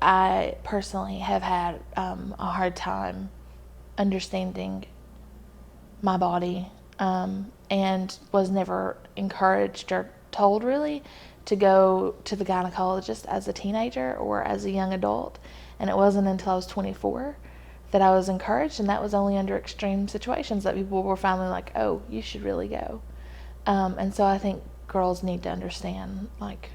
I personally have had a hard time understanding my body, and was never encouraged or told really to go to the gynecologist as a teenager or as a young adult. And it wasn't until I was 24 that I was encouraged, and that was only under extreme situations that people were finally like, oh, you should really go. And so I think girls need to understand like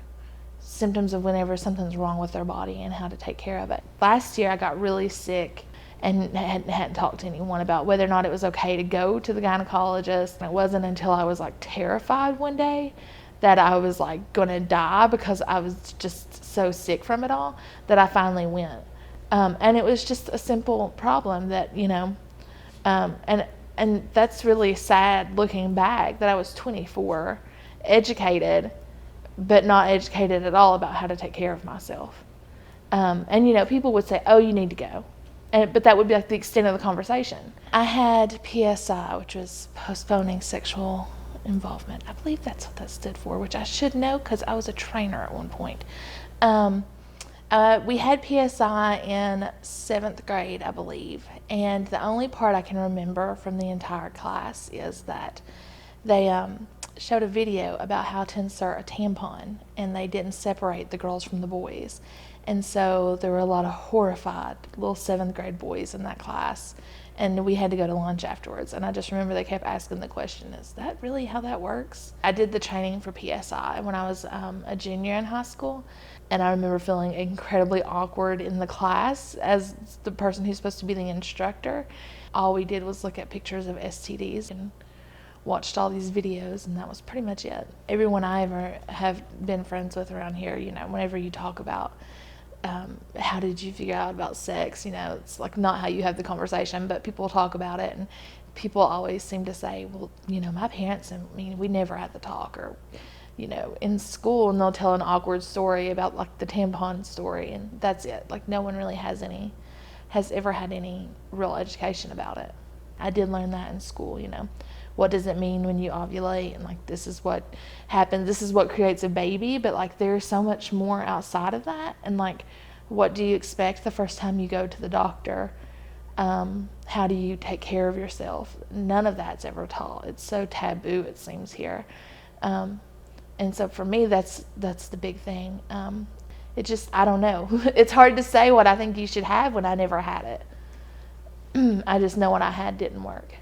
symptoms of whenever something's wrong with their body and how to take care of it. Last year I got really sick and hadn't talked to anyone about whether or not it was okay to go to the gynecologist. And it wasn't until I was like terrified one day that I was like going to die because I was just so sick from it all that I finally went. And it was just a simple problem that, you know, and that's really sad looking back that I was 24, educated, but not educated at all about how to take care of myself. And, you know, people would say, oh, you need to go. But that would be like the extent of the conversation. I had PSI, which was postponing sexual involvement. I believe that's what that stood for, which I should know because I was a trainer at one point. We had PSI in 7th grade, I believe. And the only part I can remember from the entire class is that they showed a video about how to insert a tampon, and they didn't separate the girls from the boys. And so there were a lot of horrified little 7th grade boys in that class, and we had to go to lunch afterwards. And I just remember they kept asking the question, is that really how that works? I did the training for PSI when I was a junior in high school, and I remember feeling incredibly awkward in the class as the person who's supposed to be the instructor. All we did was look at pictures of STDs and watched all these videos, and that was pretty much it. Everyone I ever have been friends with around here, you know, whenever you talk about how did you figure out about sex, you know, it's like not how you have the conversation, but people talk about it, and people always seem to say, well, you know, my parents, I mean, we never had the talk, or, you know, in school, and they'll tell an awkward story about like the tampon story, and that's it. Like no one really has ever had any real education about it. I did learn that in school, you know. What does it mean when you ovulate, and like this is what happens, this is what creates a baby, but like there's so much more outside of that. And like, what do you expect the first time you go to the doctor? How do you take care of yourself? None of that's ever taught. It's so taboo, it seems, here. And so for me, that's the big thing. It just, I don't know. It's hard to say what I think you should have when I never had it. I just know what I had didn't work.